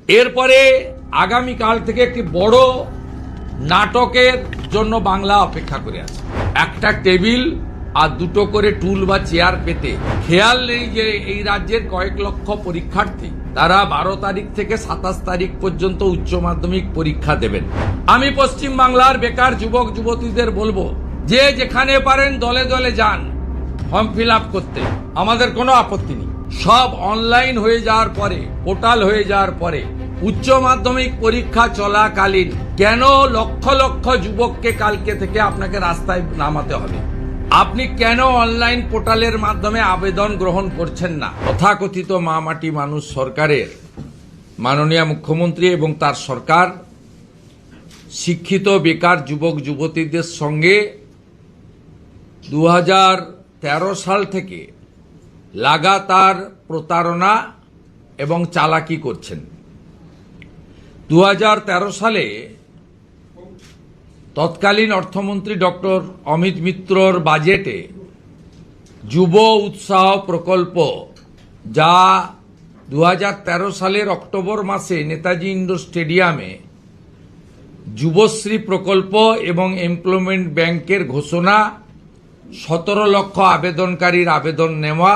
এরপরে আগামীকাল থেকে একটি বড় নাটকের জন্য বাংলা অপেক্ষা করে আছে। একটা টেবিল আর দুটো করে টুল বা চেয়ার পেতে খেয়াল নেই যে এই রাজ্যের কয়েক লক্ষ পরীক্ষার্থী তারা 12 তারিখ থেকে 27 তারিখ পর্যন্ত উচ্চ মাধ্যমিক পরীক্ষা দেবেন। আমি পশ্চিম বাংলার বেকার যুবক যুবতীদের বলবো যে যেখানে পারেন দলে দলে যান ফর্ম ফিল আপ করতে, আমাদের কোনো আপত্তি নেই। সব অনলাইন হয়ে যাওয়ার পরে, পোর্টাল হয়ে যাওয়ার পরে উচ্চ মাধ্যমিক পরীক্ষা চলাকালীন কেন লক্ষ লক্ষ যুবককে কালকে থেকে আপনাকে রাস্তায় নামাতে হবে? আপনি কেন অনলাইন পোর্টালের মাধ্যমে আবেদন গ্রহণ করছেন না? তথাকথিত মা মাটি মানুষ সরকারের মাননীয় মুখ্যমন্ত্রী এবং তার সরকার শিক্ষিত বেকার যুবক যুবতীদের সঙ্গে 2013 সাল থেকে লাগাতার প্রতারণা এবং চালাকি করছেন। 2013 সালে তৎকালীন অর্থমন্ত্রী ডক্টর অমিত মিত্রর বাজেটে যুব উৎসাহ প্রকল্প, যা 2013 সালের অক্টোবর মাসে নেতাজি ইন্ডোর স্টেডিয়ামে যুবশ্রী প্রকল্প এবং এমপ্লয়মেন্ট ব্যাংকের ঘোষণা, 17 লক্ষ আবেদনকারীর আবেদন নেওয়া,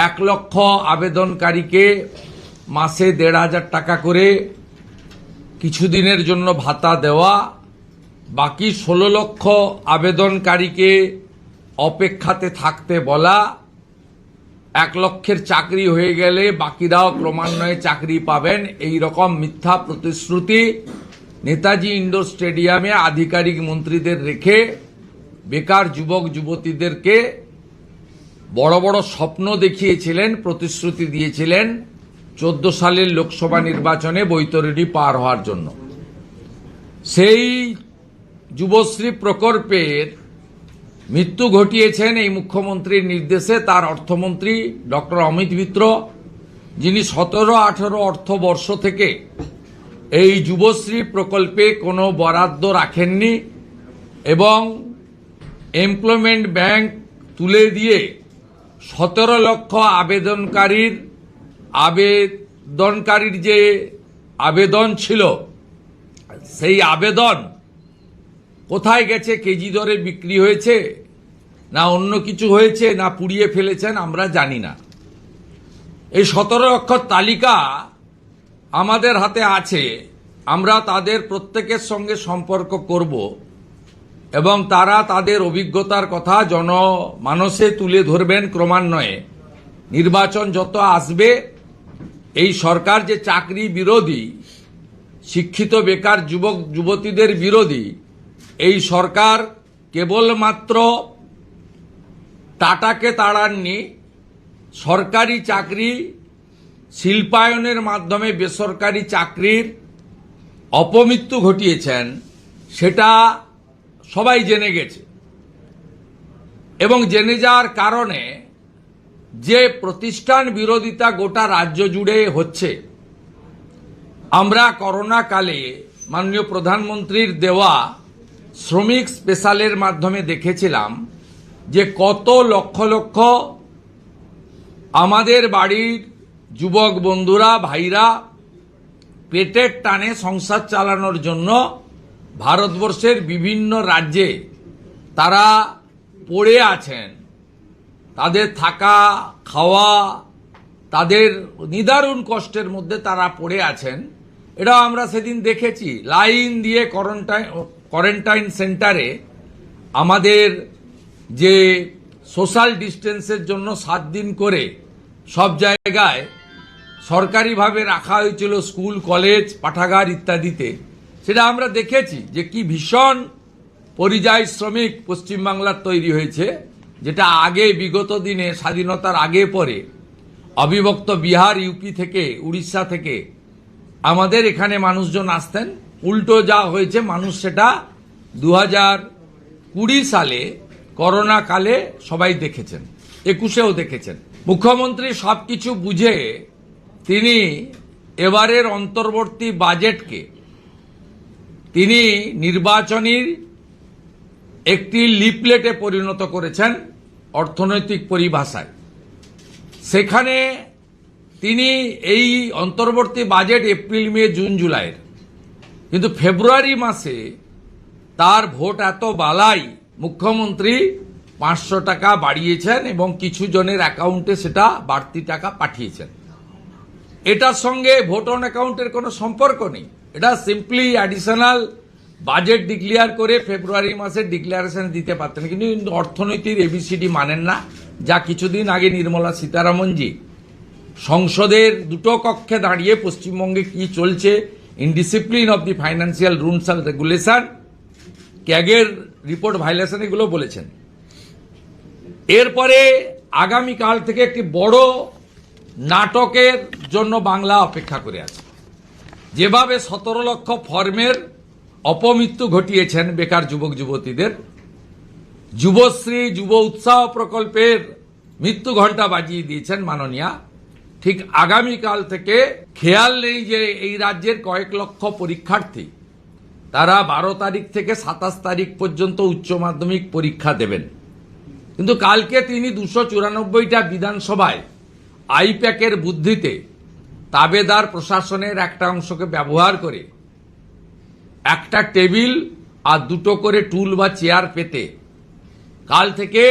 1 লক্ষ আবেদনকারীকে মাসে 1,500 টাকা করে কিছুদিনের জন্য ভাতা দেওয়া, বাকি 16 লক্ষ আবেদনকারীকে অপেক্ষাতে থাকতে বলা, 1 লক্ষের চাকরি হয়ে গেলে বাকিরাও ক্রমান্বয়ে চাকরি পাবেন, এই রকম মিথ্যা প্রতিশ্রুতি নেতাজি ইন্ডোর স্টেডিয়ামে আধিকারিক মন্ত্রীদের রেখে বেকার যুবক যুবতীদেরকে বড় বড় স্বপ্ন দেখিয়েছিলেন, প্রতিশ্রুতি দিয়েছিলেন 14 সালের লোকসভা নির্বাচনে বৈতরণী পার হওয়ার জন্য। সেই যুবশ্রী প্রকল্পের মৃত্যু ঘটিয়েছেন এই মুখ্যমন্ত্রীর নির্দেশে তার অর্থমন্ত্রী ডক্টর অমিত মিত্র, যিনি 17-18 অর্থবর্ষ থেকে এই যুবশ্রী প্রকল্পে কোনো বরাদ্দ রাখেননি এবং এমপ্লয়মেন্ট ব্যাংক তুলে দিয়ে 17 লক্ষ আবেদনকারীর যে আবেদন ছিল, সেই আবেদন কোথায় গেছে? কেজি দরে বিক্রি হয়েছে না অন্য কিছু হয়েছে না পুড়িয়ে ফেলেছেন আমরা জানি না। এই 17 লক্ষর তালিকা আমাদের হাতে আছে, আমরা তাদের প্রত্যেকের সঙ্গে সম্পর্ক করব এবং তারা তাদের অভিজ্ঞতার কথা জনমানসে তুলে ধরবেন ক্রমান্বয়ে। নির্বাচন যত আসবে, এই সরকার যে চাকরি বিরোধী, শিক্ষিত বেকার যুবক যুবতীদের বিরোধী, এই সরকার কেবলমাত্র টাটাকে তাড়াননি, সরকারি চাকরি শিল্পায়নের মাধ্যমে বেসরকারি চাকরির অপমৃত্যু ঘটিয়েছেন, সেটা সবাই জেনে গেছে। এবং জেনে যাওয়ার কারণে যে প্রতিষ্ঠান বিরোধিতা গোটা রাজ্য জুড়ে হচ্ছে, আমরা করোনা কালে মাননীয় প্রধানমন্ত্রীর দেওয়া শ্রমিক স্পেশালের মাধ্যমে দেখেছিলাম যে কত লক্ষ লক্ষ আমাদের বাড়ির যুবক বন্ধুরা, ভাইরা পেটের টানে সংসার চালানোর জন্য ভারতবর্ষের বিভিন্ন রাজ্যে তারা পড়ে আছেন। তাদের থাকা খাওয়া, তাদের নিদারুণ কষ্টের মধ্যে তারা পড়ে আছেন। এটাও আমরা সেদিন দেখেছি। লাইন দিয়ে কোয়ারেন্টাইন সেন্টারে আমাদের যে সোশ্যাল ডিস্টেন্সের জন্য 7 দিন করে সব জায়গায় সরকারিভাবে রাখা হয়েছিল, স্কুল কলেজ পাঠাগার ইত্যাদিতে, সেটা আমরা দেখেছি যে কি ভীষণ পরিযায়ী শ্রমিক পশ্চিমবাংলার তৈরি হয়েছে, যেটা আগে বিগত দিনে স্বাধীনতার আগে পরে অবিভক্ত বিহার, ইউপি থেকে, উড়িষ্যা থেকে আমাদের এখানে মানুষজন আসতেন। উল্টো যা হয়েছে, মানুষ সেটা 2020 সালে করোনা কালে সবাই দেখেছেন, 21-এও দেখেছেন। মুখ্যমন্ত্রী সবকিছু বুঝে তিনি এবারের অন্তর্বর্তী বাজেটকে তিনি নির্বাচনী একটি লিফলেটে পরিণত করেছেন অর্থনৈতিক পরিভাষায়। সেখানে তিনি এই অন্তর্বর্তী বাজেট এপ্রিল মে জুন জুলাইয়ের, কিন্তু ফেব্রুয়ারি মাসে তার ভোট এত বালাই মুখ্যমন্ত্রী 500 টাকা বাড়িয়েছেন এবং কিছু জনের অ্যাকাউন্টে সেটা বাড়তি টাকা পাঠিয়েছেন। এটার সঙ্গে ভোট অন অ্যাকাউন্টের কোনো সম্পর্ক নেই। এটা সিম্পলি অ্যাডিশনাল বাজেট ডিক্লেয়ার করে ফেব্রুয়ারি মাসে ডিক্লারেশন দিতে পারতেন, কিন্তু অর্থনীতির এবিসিডি মানেন না। যা কিছুদিন আগে নির্মলা সীতারামনজি সংসদের দুটো কক্ষে দাঁড়িয়ে পশ্চিমবঙ্গে কি চলছে, indiscipline of the financial rules and regulation, ক্যাগের রিপোর্ট ভাইলেশন, এগুলো বলেছেন। এরপরে আগামীকাল থেকে একটি বড় নাটকের জন্য বাংলা অপেক্ষা করে আছে। যেভাবে 17 লক্ষ ফর্মের অপমৃত্যু ঘটিয়েছেন বেকার যুবক যুবতীদের, যুবশ্রী যুব উৎসাহ প্রকল্পের মৃত্যু ঘণ্টা বাজিয়ে দিয়েছেন মাননীয়া, ঠিক আগামীকাল থেকে খেয়াল নেই যে এই রাজ্যের কয়েক লক্ষ পরীক্ষার্থী তারা 12 তারিখ থেকে 27 তারিখ পর্যন্ত উচ্চ মাধ্যমিক পরীক্ষা দেবেন। কিন্তু কালকে তিনি 294টা বিধানসভায় আইপ্যাকের বুদ্ধিতে তাবেদার প্রশাসনের একটা অংশকে ব্যবহার করে একটা টেবিল আর দুটো করে টুল বা চেয়ার পেতে কাল থেকে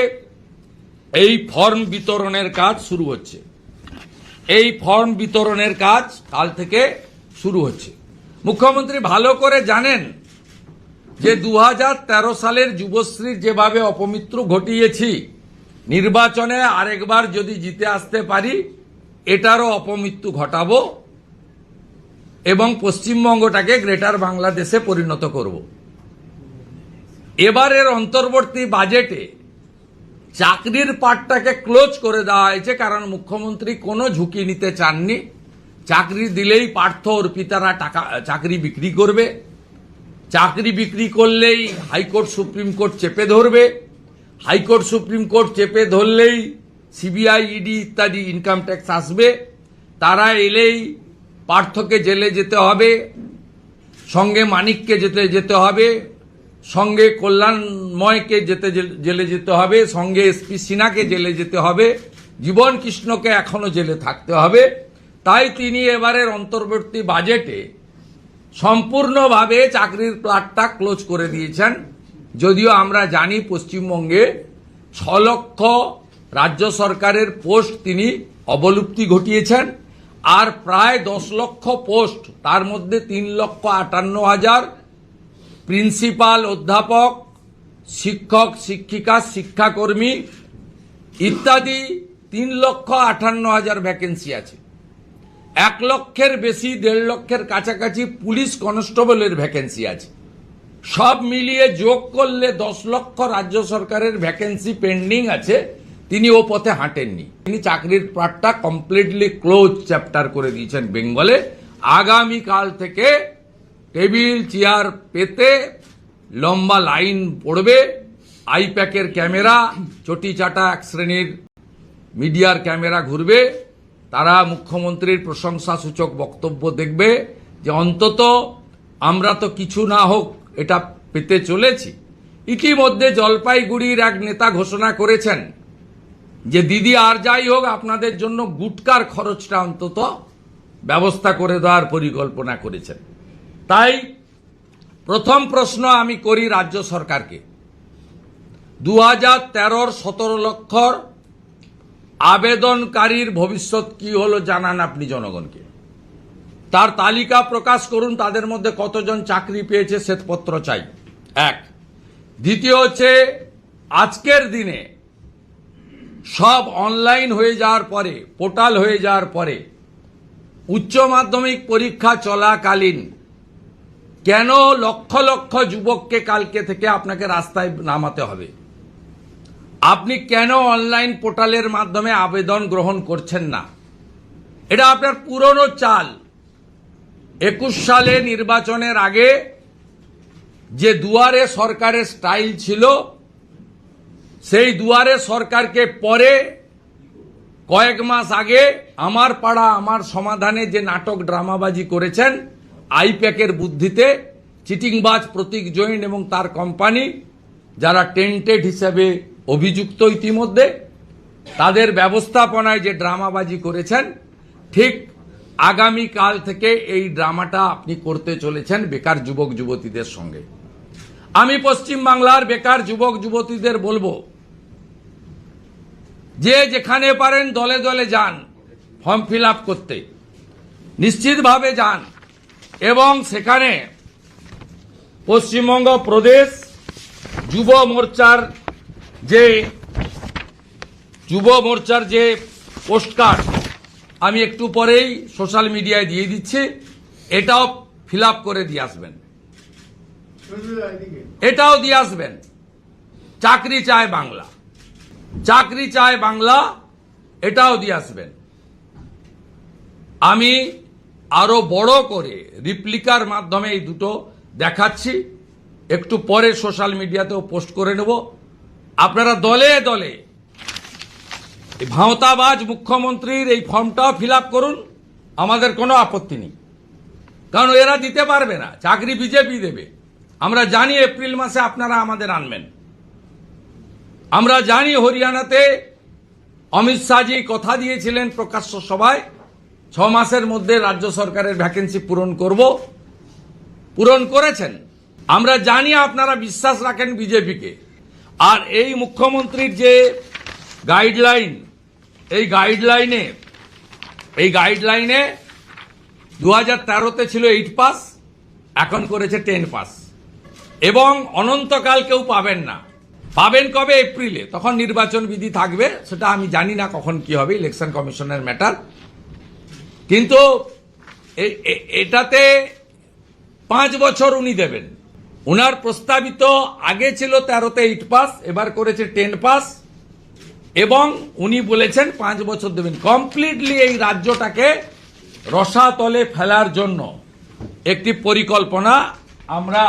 এই ফর্ম বিতরণের কাজ শুরু হচ্ছে। এই ফর্ম বিতরণের কাজ কাল থেকে শুরু হচ্ছে। মুখ্যমন্ত্রী ভালো করে জানেন যে 2013 সালের যুবশ্রীর যেভাবে অপমৃত্যু ঘটিয়েছি, নির্বাচনে আরেকবার যদি জিতে আসতে পারি এটারও অপমৃত্যু ঘটাবো এবং পশ্চিমবঙ্গটাকে গ্রেটার বাংলাদেশে পরিণত করব। এবারের অন্তর্বর্তী বাজেটে চাকরির পাটটাকে ক্লোজ করে দেওয়া হয়েছে, কারণ মুখ্যমন্ত্রী কোনো ঝুঁকি নিতে চাননি। চাকরি দিলেই পার্থ অর্পিতারা টাকা চাকরি বিক্রি করবে, চাকরি বিক্রি করলেই হাইকোর্ট সুপ্রিম কোর্ট চেপে ধরবে, হাইকোর্ট সুপ্রিম কোর্ট চেপে ধরলেই সিবিআই ইডি ইত্যাদি ইনকাম ট্যাক্স আসবে, তারা এলেই পার্থকে জেলে যেতে হবে, সঙ্গে মানিককে যেতে হবে, সঙ্গে কল্যাণময়কে জেলে যেতে হবে, সঙ্গে এসপি সিনহাকে জেলে যেতে হবে, জীবন কৃষ্ণকে এখনো জেলে থাকতে হবে। তাই তিনি এবারের অন্তর্বর্তী বাজেটে সম্পূর্ণভাবে চাকরির প্লাটটা ক্লোজ করে দিয়েছেন। যদিও আমরা জানি পশ্চিমবঙ্গে 6 লক্ষ রাজ্য সরকারের পোস্ট তিনি অবলুপ্তি ঘটিয়েছেন, আর প্রায় 10 লক্ষ পোস্ট, তার মধ্যে 3,58,000 প্রিন্সিপাল, অধ্যাপক, শিক্ষক, শিক্ষিকা, শিক্ষাকর্মী ইত্যাদি 3,58,000 ভ্যাকেন্সি আছে। 1 লক্ষের বেশি, 1.5 লক্ষের কাছাকাছি পুলিশ কনস্টেবলের ভ্যাকেন্সি আছে। সব মিলিয়ে যোগ করলে 10 লক্ষ রাজ্য সরকারের ভ্যাকেন্সি পেন্ডিং আছে। তিনি ও পথে হাঁটেননি। তিনি চাকরির পাটটা কমপ্লিটলি ক্লোজ চ্যাপ্টার করে দিয়েছেন বেঙ্গলে। আগামীকাল থেকে টেবিল চেয়ার পেতে লম্বা লাইন পড়বে, আইপ্যাকের ক্যামেরা, চটি চাটা এক শ্রেণীর মিডিয়ার ক্যামেরা ঘুরবে, তারা মুখ্যমন্ত্রীর প্রশংসাসূচক বক্তব্য দেখবে যে অন্তত আমরা তো কিছু না হোক এটা পেতে চলেছি। ইতিমধ্যে জলপাইগুড়ির এক নেতা ঘোষণা করেছেন যে দিদি আর যাই হোক আপনাদের জন্য গুটকার খরচটা অন্তত ব্যবস্থা করে দেওয়ার পরিকল্পনা করেছেন। তাই প্রথম প্রশ্ন আমি করি রাজ্য সরকারকে, 2013 17 লক্ষর আবেদনকারীর ভবিষ্যৎ কি হলো জানান আপনি জনগণকে। তার তালিকা প্রকাশ করুন, তাদের মধ্যে কতজন চাকরি পেয়েছে শ্বেতপত্র চাই। এক। দ্বিতীয় হচ্ছে আজকের দিনে সব অনলাইন হয়ে যাওয়ার পরে, পোর্টাল হয়ে যাওয়ার পরে, উচ্চ মাধ্যমিক পরীক্ষা চলাকালীন কেন লক্ষ লক্ষ যুবককে কালকে থেকে আপনাকে রাস্তায় নামাতে হবে? আপনি কেন অনলাইন পোর্টালের মাধ্যমে আবেদন গ্রহণ করছেন না? এটা আপনার পুরনো চাল। 21 সালে নির্বাচনের আগে যে দুয়ারে সরকারের স্টাইল ছিল, সেই দুয়ারে সরকারকে পরে কয়েক মাস আগে আমার পাড়া আমার সমাধানে যে নাটক ড্রামাবাজি করেছেন আইপ্যাকের বুদ্ধিতে, চিটিংবাজ প্রতীক জৈন এবং তার কোম্পানি, যারা টেন্টেড হিসেবে অভিযুক্ত ইতিমধ্যে, তাদের ব্যবস্থাপনায় যে ড্রামাবাজি করেছেন, ঠিক আগামী কাল থেকে এই ড্রামাটা আপনি করতে চলেছেন বেকার যুবক যুবতীদের সঙ্গে। আমি পশ্চিম বাংলার বেকার যুবক যুবতীদের বলবো, যে যেখানে পারেন দলে দলে যান ফর্ম ফিল আপ করতে, নিশ্চিতভাবে যান এবং সেখানে পশ্চিমবঙ্গ প্রদেশ যুব মোর্চার যে পোস্টকার্ড আমি একটু পরেই সোশ্যাল মিডিয়ায় দিয়ে দিচ্ছি, এটাও ফিল আপ করে দিয়ে আসবেন, এটাও দিয়ে আসবেন। চাকরি চায় বাংলা, চাকরি চায় বাংলা, এটাও দিয়ে আসবেন। আমি আরো বড় করে রিপ্লিকার মাধ্যমে এই দুটো দেখাচ্ছি, একটু পরে সোশ্যাল মিডিয়াতেও পোস্ট করে নেব। আপনারা দলে দলে এই ভাঁওতাবাজ মুখ্যমন্ত্রীর এই ফর্মটাও ফিল আপ করুন, আমাদের কোনো আপত্তি নেই, কারণ এরা দিতে পারবে না, চাকরি বিজেপি দেবে। আমরা জানি এপ্রিল মাসে আপনারা আমাদের আনবেন, আমরা জানি হরিয়ানাতে অমিত শাহজি কথা দিয়েছিলেন প্রকাশ্য সভায় 6 মাসের মধ্যে রাজ্য সরকারের ভ্যাকেন্সি পূরণ করব, পূরণ করেছেন। আমরা জানি আপনারা বিশ্বাস রাখেন বিজেপিকে। আর এই মুখ্যমন্ত্রীর যে গাইডলাইন, এই গাইডলাইনে 2013তে ছিল 8 পাস, এখন করেছে 10 পাস, এবং অনন্তকাল কেউ পাবেন না। পাবেন কবে? এপ্রিলে, তখন নির্বাচন বিধি থাকবে, সেটা আমি জানি না কখন কি হবে, ইলেকশন কমিশনের ম্যাটার। কিন্তু এটাতে 5 বছর উনি দেবেন। উনার প্রস্তাবিত আগে ছিল 13তে 8 পাস, এবার করেছে 10 পাস, এবং উনি বলেছেন 5 বছর দেবেন। কমপ্লিটলি এই রাজ্যটাকে রসাতলে ফেলার জন্য একটি পরিকল্পনা আমরা